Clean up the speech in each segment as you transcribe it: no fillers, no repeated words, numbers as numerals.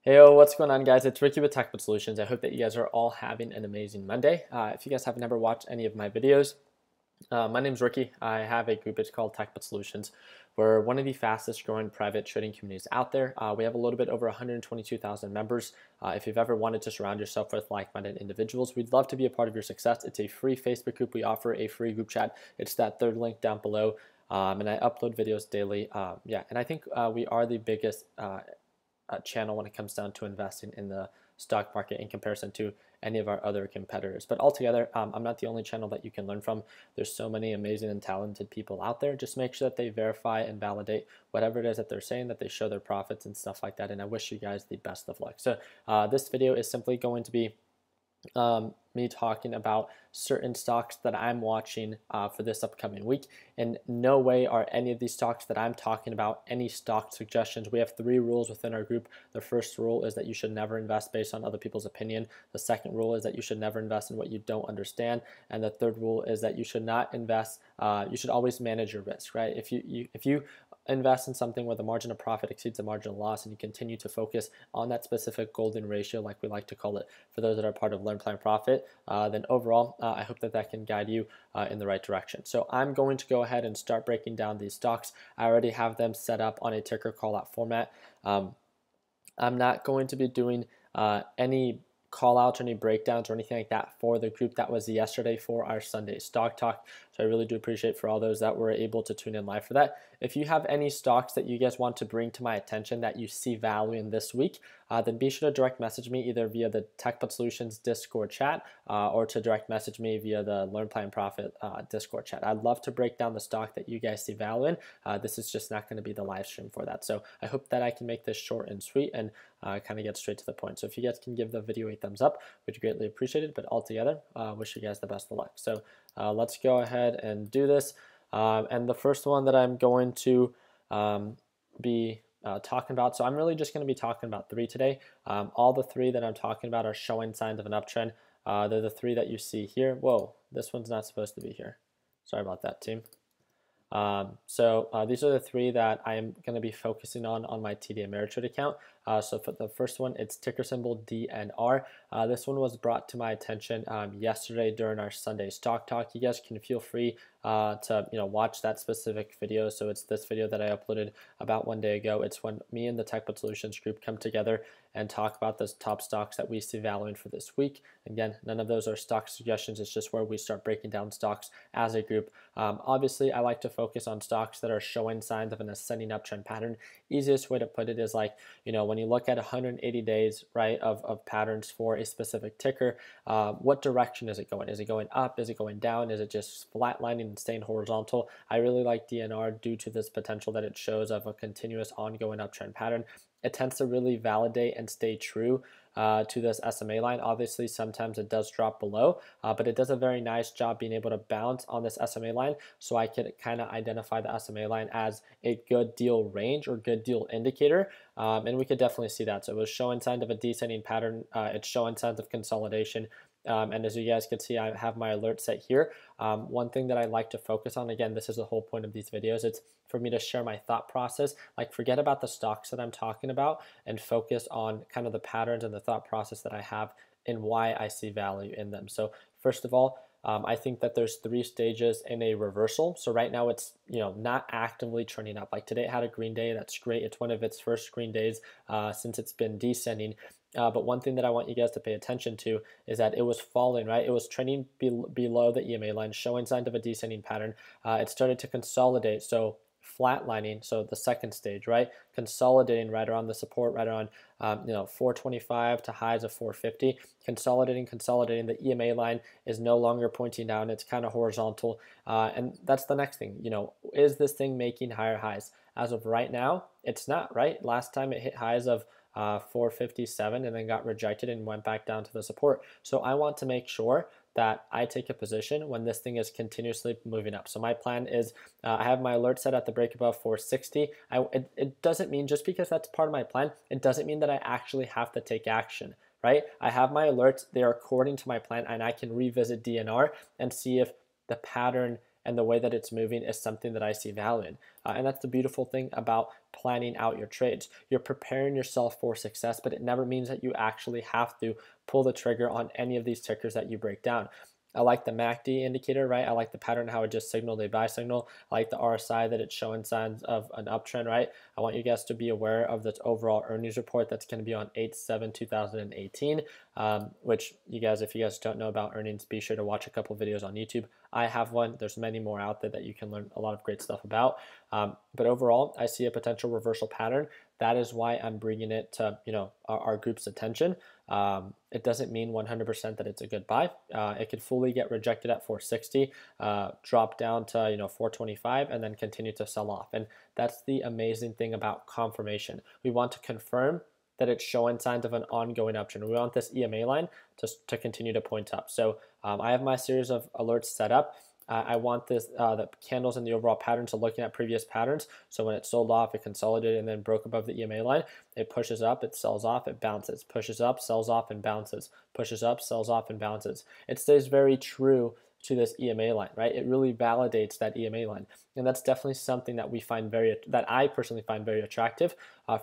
Hey, what's going on, guys? It's Ricky with TechBit Solutions. I hope that you guys are all having an amazing Monday. If you guys have never watched any of my videos, my name's Ricky. I have a group, it's called TechBit Solutions. We're one of the fastest growing private trading communities out there. We have a little bit over 122,000 members. If you've ever wanted to surround yourself with like-minded individuals, we'd love to be a part of your success. It's a free Facebook group. We offer a free group chat. It's that third link down below. And I upload videos daily. And I think we are the biggest channel when it comes down to investing in the stock market in comparison to any of our other competitors. But altogether, I'm not the only channel that you can learn from. There's so many amazing and talented people out there. Just make sure that they verify and validate whatever it is that they're saying, that they show their profits and stuff like that. And I wish you guys the best of luck. So this video is simply going to be me talking about certain stocks that I'm watching for this upcoming week. In no way are any of these stocks that I'm talking about any stock suggestions. We have 3 rules within our group. The first rule is that you should never invest based on other people's opinion. The second rule is that you should never invest in what you don't understand. And the third rule is that you should not invest, you should always manage your risk, right? If you invest in something where the margin of profit exceeds the margin of loss and you continue to focus on that specific golden ratio, like we like to call it, for those that are part of Learn, Plan, Profit, then overall, I hope that that can guide you in the right direction. So I'm going to go ahead and start breaking down these stocks. I already have them set up on a ticker call out format. I'm not going to be doing any call outs or any breakdowns or anything like that for the group. That was yesterday for our Sunday stock talk. So I really do appreciate for all those that were able to tune in live for that. If you have any stocks that you guys want to bring to my attention that you see value in this week, then be sure to direct message me either via the TechBit Solutions Discord chat or to direct message me via the Learn, Plan, Profit Discord chat. I'd love to break down the stock that you guys see value in. This is just not going to be the live stream for that. So I hope that I can make this short and sweet and kind of get straight to the point. So if you guys can give the video a thumbs up, would greatly appreciate it. But altogether, wish you guys the best of luck. So let's go ahead and do this. And the first one that I'm going to be talking about, so I'm really just going to be talking about 3 today. All the 3 that I'm talking about are showing signs of an uptrend. They're the 3 that you see here. Whoa, this one's not supposed to be here. Sorry about that, team. These are the 3 that I am going to be focusing on my TD Ameritrade account. So for the first one, it's ticker symbol DNR. This one was brought to my attention yesterday during our Sunday stock talk. You guys can feel free to watch that specific video. So it's this video that I uploaded about 1 day ago. It's when me and the TechBit Solutions group come together and talk about the top stocks that we see value in for this week. Again, none of those are stock suggestions. It's just where we start breaking down stocks as a group. Obviously, I like to focus on stocks that are showing signs of an ascending uptrend pattern. Easiest way to put it is like, when you look at 180 days, right, of patterns for a specific ticker, what direction is it going? Is it going up? Is it going down? Is it just flatlining and staying horizontal? I really like DNR due to this potential that it shows of a continuous ongoing uptrend pattern. It tends to really validate and stay true to this SMA line. Obviously, sometimes it does drop below, but it does a very nice job being able to bounce on this SMA line, so I can kind of identify the SMA line as a good deal range or good deal indicator, and we could definitely see that. So it was showing signs of a descending pattern. It's showing signs of consolidation. And as you guys can see, I have my alert set here. One thing that I like to focus on, again, this is the whole point of these videos, it's for me to share my thought process. Like, forget about the stocks that I'm talking about and focus on kind of the patterns and the thought process that I have and why I see value in them. So first of all, I think that there's 3 stages in a reversal. So right now it's not actively trending up. Like today it had a green day. That's great. It's one of its first green days since it's been descending. But one thing that I want you guys to pay attention to is that it was falling, right? It was trending below the EMA line, showing signs of a descending pattern. It started to consolidate. So flatlining, so the second stage, right? Consolidating right around the support, right around 425 to highs of 450. Consolidating. The EMA line is no longer pointing down. It's kind of horizontal. And that's the next thing. Is this thing making higher highs? As of right now, it's not, right? Last time it hit highs of 457 and then got rejected and went back down to the support. So I want to make sure that I take a position when this thing is continuously moving up. So my plan is I have my alert set at the break above 460. It doesn't mean, just because that's part of my plan, it doesn't mean that I actually have to take action, right? I have my alerts, they are according to my plan, and I can revisit DNR and see if the pattern and the way that it's moving is something that I see value in. And that's the beautiful thing about planning out your trades. You're preparing yourself for success, but it never means that you actually have to pull the trigger on any of these tickers that you break down. I like the MACD indicator, right? I like the pattern, how it just signaled a buy signal. I like the RSI that it's showing signs of an uptrend, right? I want you guys to be aware of this overall earnings report that's going to be on 8/7/2018, which you guys, if you guys don't know about earnings, be sure to watch a couple videos on YouTube. I have one. There's many more out there that you can learn a lot of great stuff about. But overall, I see a potential reversal pattern. That is why I'm bringing it to our group's attention. It doesn't mean 100% that it's a good buy. It could fully get rejected at 460, drop down to 425, and then continue to sell off. And that's the amazing thing about confirmation. We want to confirm that it's showing signs of an ongoing uptrend. We want this EMA line to continue to point up. So I have my series of alerts set up. I want this the candles in the overall pattern, so looking at previous patterns. So when it sold off, it consolidated and then broke above the EMA line. It pushes up, it sells off, it bounces, pushes up, sells off, and bounces, pushes up, sells off, and bounces. It stays very true to this EMA line, right? It really validates that EMA line, and that's definitely something that that I personally find very attractive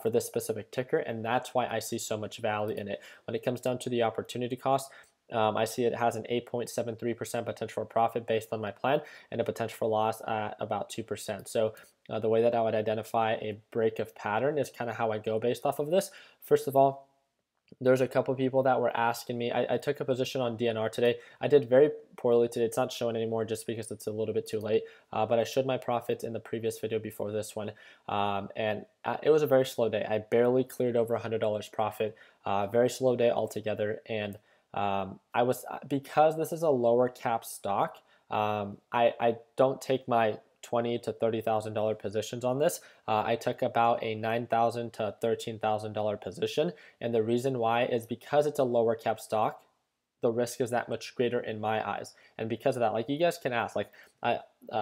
for this specific ticker, and that's why I see so much value in it. When it comes down to the opportunity cost, I see it has an 8.73% potential for profit based on my plan, and a potential for loss at about 2%. So the way that I would identify a break of pattern is kind of how I go based off of this. First of all, there's a couple people that were asking me. I took a position on DNR today. I did very poorly today. It's not showing anymore just because it's a little bit too late. But I showed my profits in the previous video before this one. And it was a very slow day. I barely cleared over $100 profit. Very slow day altogether. And because this is a lower cap stock, I don't take my $20,000 to $30,000 positions on this. I took about a $9,000 to $13,000 position, and the reason why is because it's a lower cap stock, the risk is that much greater in my eyes. And because of that, like, you guys can ask, like,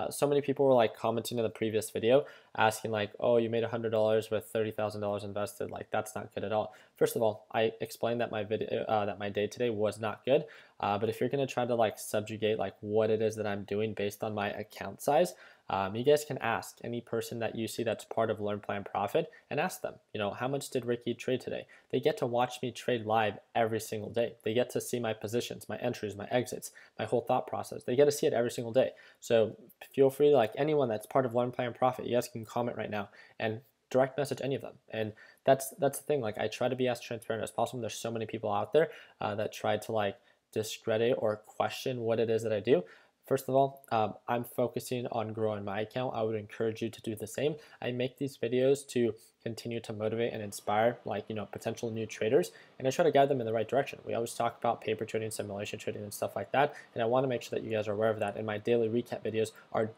so many people were like commenting in the previous video asking like, oh, you made $100 with $30,000 invested, like that's not good at all. First of all, I explained that my day today was not good, but if you're going to try to like subjugate like what it is that I'm doing based on my account size, you guys can ask any person that you see that's part of Learn Plan Profit and ask them, how much did Ricky trade today? They get to watch me trade live every single day. They get to see my positions, my entries, my exits, my whole thought process. They get to see it every single day. So feel free to, like, anyone that's part of Learn Plan Profit, you guys can comment right now and direct message any of them. And that's the thing. Like, I try to be as transparent as possible. There's so many people out there that try to like discredit or question what it is that I do. First of all, I'm focusing on growing my account. I would encourage you to do the same. I make these videos to continue to motivate and inspire, like, potential new traders, and I try to guide them in the right direction. We always talk about paper trading, simulation trading, and stuff like that, and I want to make sure that you guys are aware of that. And my daily recap videos are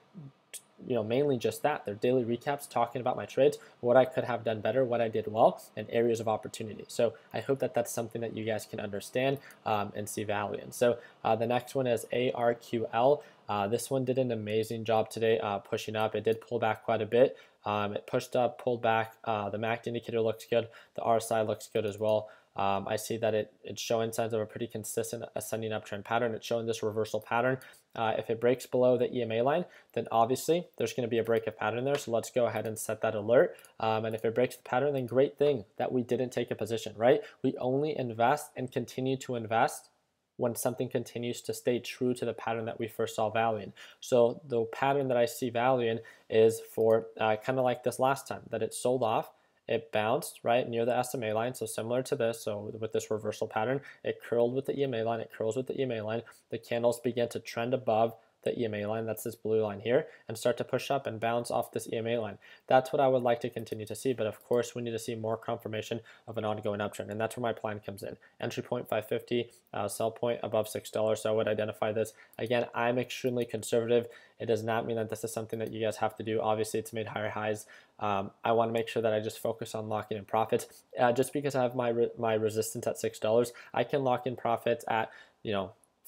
mainly just that. They're daily recaps talking about my trades, what I could have done better, what I did well, and areas of opportunity. So I hope that that's something that you guys can understand and see value in. So the next one is ARQL. This one did an amazing job today pushing up. It did pull back quite a bit. It pushed up, pulled back. The MACD indicator looks good. The RSI looks good as well. I see that it's showing signs of a pretty consistent ascending uptrend pattern. It's showing this reversal pattern. If it breaks below the EMA line, then obviously there's going to be a break of pattern there. So let's go ahead and set that alert. And if it breaks the pattern, then great thing that we didn't take a position, right? We only invest and continue to invest when something continues to stay true to the pattern that we first saw value in. So the pattern that I see value in is for kind of like this last time, that it sold off. It bounced right near the SMA line, so similar to this. So with this reversal pattern, it curled with the EMA line, it curls with the EMA line. The candles began to trend above the EMA line, that's this blue line here, and start to push up and bounce off this EMA line. That's what I would like to continue to see, but of course we need to see more confirmation of an ongoing uptrend, and that's where my plan comes in. Entry point 550, sell point above $6, so I would identify this. Again, I'm extremely conservative. It does not mean that this is something that you guys have to do. Obviously, it's made higher highs. I want to make sure that I just focus on locking in profits. Just because I have my resistance at $6, I can lock in profits at,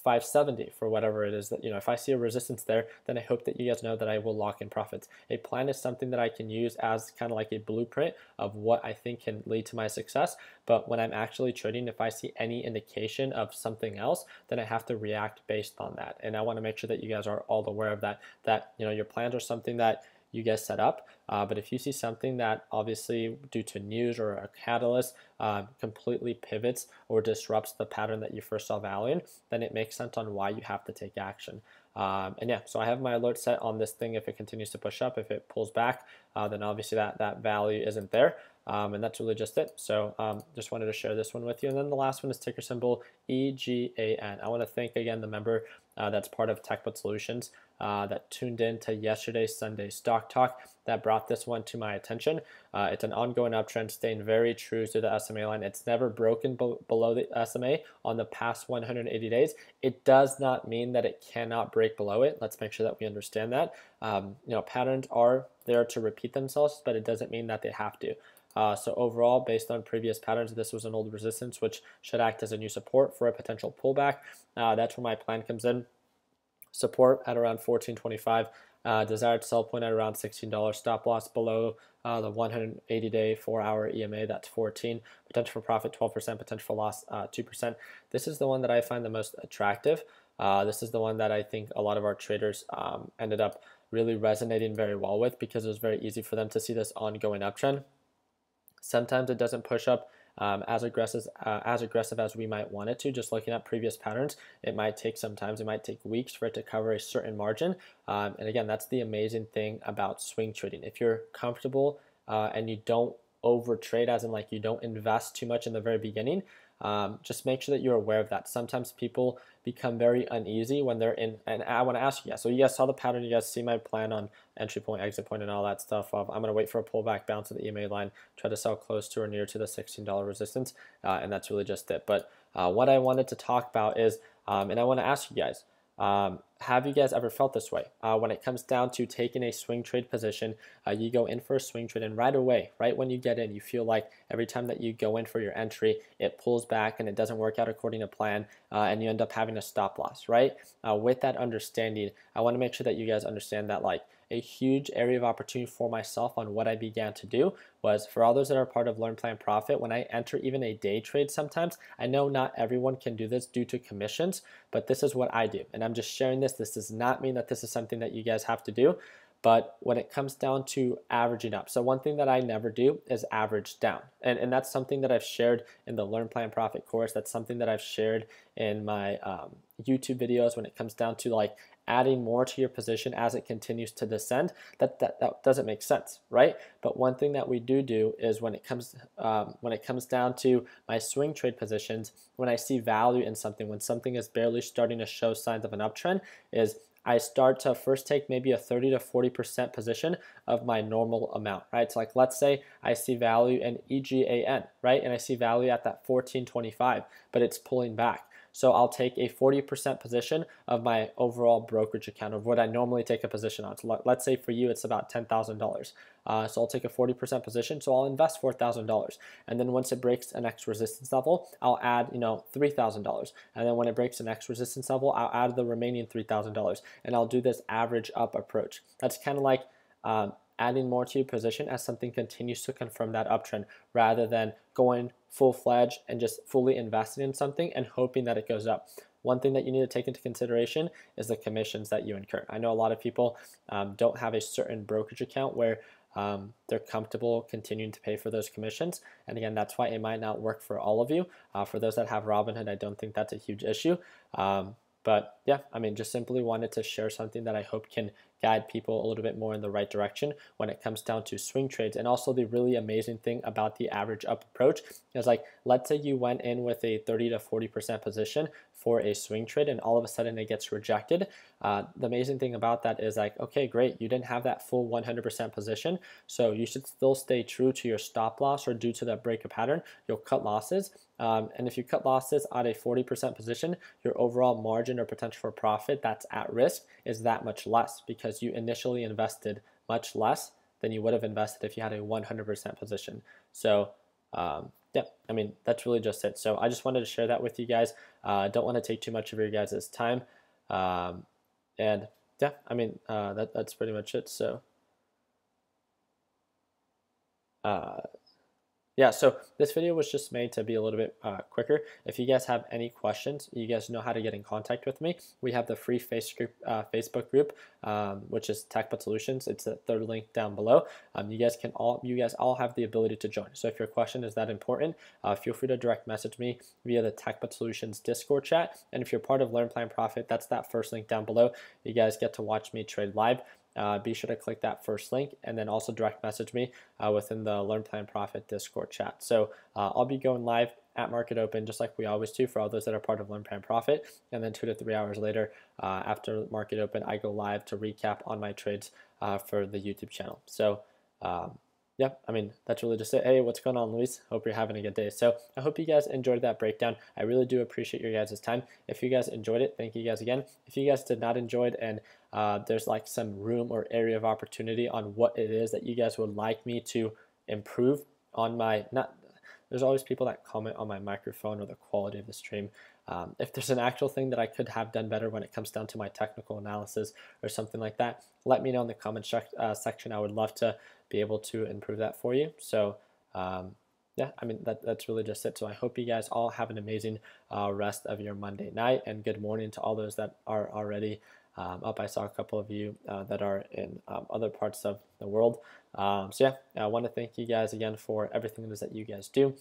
570 for whatever it is that, if I see a resistance there, then I hope that you guys know that I will lock in profits. A plan is something that I can use as kind of like a blueprint of what I think can lead to my success. But when I'm actually trading, if I see any indication of something else, then I have to react based on that. And I want to make sure that you guys are all aware of that your plans are something that you guys set up, but if you see something that obviously due to news or a catalyst completely pivots or disrupts the pattern that you first saw value in, then it makes sense on why you have to take action. And yeah, so I have my alert set on this thing. If it continues to push up, if it pulls back, then obviously that value isn't there. And that's really just it. So just wanted to share this one with you. And then the last one is ticker symbol EGAN. I want to thank again the member that's part of TechBot Solutions that tuned in to yesterday's Sunday Stock Talk that brought this one to my attention. It's an ongoing uptrend, staying very true to the SMA line. It's never broken below the SMA on the past 180 days. It does not mean that it cannot break below it. Let's make sure that we understand that. Patterns are there to repeat themselves, but it doesn't mean that they have to. So overall, based on previous patterns, this was an old resistance, which should act as a new support for a potential pullback. That's where my plan comes in. Support at around $14.25, desired sell point at around $16, stop loss below the 180-day 4-hour EMA, that's 14, potential for profit 12%, potential for loss 2%. This is the one that I find the most attractive. This is the one that I think a lot of our traders ended up really resonating very well with, because it was very easy for them to see this ongoing uptrend. Sometimes it doesn't push up as aggressive as we might want it to. Just looking at previous patterns, it might take sometimes, it might take weeks for it to cover a certain margin. And again, that's the amazing thing about swing trading. If you're comfortable and you don't over trade, as in like you don't invest too much in the very beginning, just make sure that you're aware of that. Sometimes people become very uneasy when they're in, and I want to ask you guys, so you guys saw the pattern, you guys see my plan on entry point, exit point, and all that stuff. I'm going to wait for a pullback, bounce at the EMA line, try to sell close to or near to the $16 resistance, and that's really just it. But what I wanted to talk about is, and I want to ask you guys, have you guys ever felt this way? When it comes down to taking a swing trade position, you go in for a swing trade, and right away, right when you get in, you feel like every time that you go in for your entry, it pulls back and it doesn't work out according to plan, and you end up having a stop loss, right? With that understanding, I want to make sure that you guys understand that like a huge area of opportunity for myself on what I began to do was, for all those that are part of Learn Plan Profit, when I enter even a day trade sometimes, I know not everyone can do this due to commissions, but this is what I do. And I'm just sharing this. This does not mean that this is something that you guys have to do. But when it comes down to averaging up, so one thing that I never do is average down. And that's something that I've shared in the Learn Plan Profit course. That's something that I've shared in my YouTube videos when it comes down to like adding more to your position as it continues to descend. That doesn't make sense, right? But one thing that we do is when it comes down to my swing trade positions, when I see value in something, when something is barely starting to show signs of an uptrend, is I start to first take maybe a 30 to 40% position of my normal amount, right? So like, let's say I see value in EGAN, right? And I see value at that 14.25, but it's pulling back. So I'll take a 40% position of my overall brokerage account, of what I normally take a position on. So let's say for you, it's about $10,000. So I'll take a 40% position. So I'll invest $4,000. And then once it breaks the next resistance level, I'll add, $3,000. And then when it breaks the next resistance level, I'll add the remaining $3,000. And I'll do this average up approach. That's kind of like adding more to your position as something continues to confirm that uptrend, rather than going full-fledged and just fully investing in something and hoping that it goes up. One thing that you need to take into consideration is the commissions that you incur. I know a lot of people don't have a certain brokerage account where they're comfortable continuing to pay for those commissions. And again, that's why it might not work for all of you. For those that have Robinhood, I don't think that's a huge issue. But yeah, I mean, just simply wanted to share something that I hope can guide people a little bit more in the right direction when it comes down to swing trades. And also the really amazing thing about the average up approach is, like, let's say you went in with a 30 to 40% position for a swing trade and all of a sudden it gets rejected. The amazing thing about that is, like, okay, great, you didn't have that full 100% position, so you should still stay true to your stop loss, or due to that breakup pattern, you'll cut losses. And if you cut losses at a 40% position, your overall margin or potential for profit that's at risk is that much less, because you initially invested much less than you would have invested if you had a 100% position. So yeah, yeah, I mean, that's really just it. So I just wanted to share that with you guys. Don't want to take too much of your guys' time. Um, and yeah, I mean, that's pretty much it. So uh, yeah, so this video was just made to be a little bit quicker. If you guys have any questions, you guys know how to get in contact with me. We have the free Facebook group, which is TechBot Solutions. It's the third link down below. You guys all have the ability to join. So if your question is that important, feel free to direct message me via the TechBot Solutions Discord chat. And if you're part of Learn Plan Profit, that's that first link down below. You guys get to watch me trade live. Be sure to click that first link and then also direct message me within the Learn Plan Profit Discord chat. So I'll be going live at market open just like we always do for all those that are part of Learn Plan Profit. And then 2 to 3 hours later after market open, I go live to recap on my trades for the YouTube channel. So yeah, I mean, that's really just it. Hey, what's going on, Luis? Hope you're having a good day. So I hope you guys enjoyed that breakdown. I really do appreciate your guys' time. If you guys enjoyed it, thank you guys again. If you guys did not enjoy it and there's like some room or area of opportunity on what it is that you guys would like me to improve on my, there's always people that comment on my microphone or the quality of the stream. If there's an actual thing that I could have done better when it comes down to my technical analysis or something like that, let me know in the comment section. I would love to be able to improve that for you. So yeah, I mean, that's really just it. So I hope you guys all have an amazing rest of your Monday night, and good morning to all those that are already up. I saw a couple of you that are in other parts of the world. So yeah, I want to thank you guys again for everything it is that you guys do,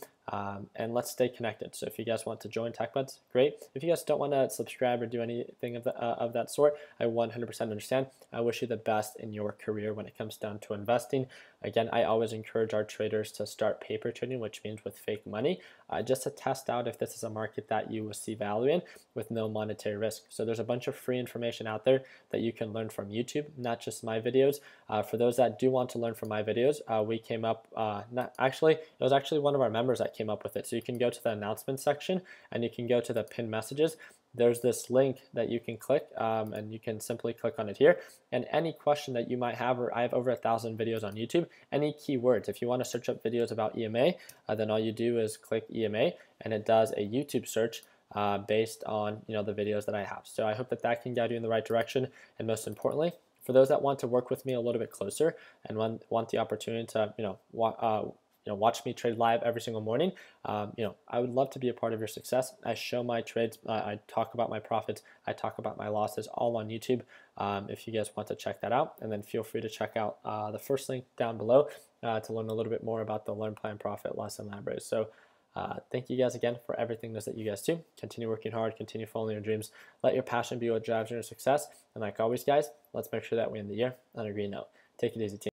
and let's stay connected. So if you guys want to join TechBuds, great. If you guys don't want to subscribe or do anything of that sort, I 100% understand. I wish you the best in your career when it comes down to investing. Again, I always encourage our traders to start paper trading, which means with fake money, just to test out if this is a market that you will see value in with no monetary risk. So there's a bunch of free information out there that you can learn from YouTube, not just my videos. For those that do want to learn from my videos, we came up, it was actually one of our members that came up with it. So you can go to the announcement section and you can go to the pinned messages. There's this link that you can click and you can simply click on it here. And any question that you might have, or I have over 1,000 videos on YouTube, any keywords, if you want to search up videos about EMA, then all you do is click EMA and it does a YouTube search based on the videos that I have. So I hope that can guide you in the right direction. And most importantly, for those that want to work with me a little bit closer and want the opportunity to watch me trade live every single morning, I would love to be a part of your success. I show my trades, I talk about my profits, I talk about my losses, all on YouTube. If you guys want to check that out, and then feel free to check out the first link down below to learn a little bit more about the Learn Plan Profit lesson library. So thank you guys again for everything that you guys do. Continue working hard, continue following your dreams. Let your passion be what drives your success. And like always, guys, let's make sure that we end the year on a green note. Take it easy, team.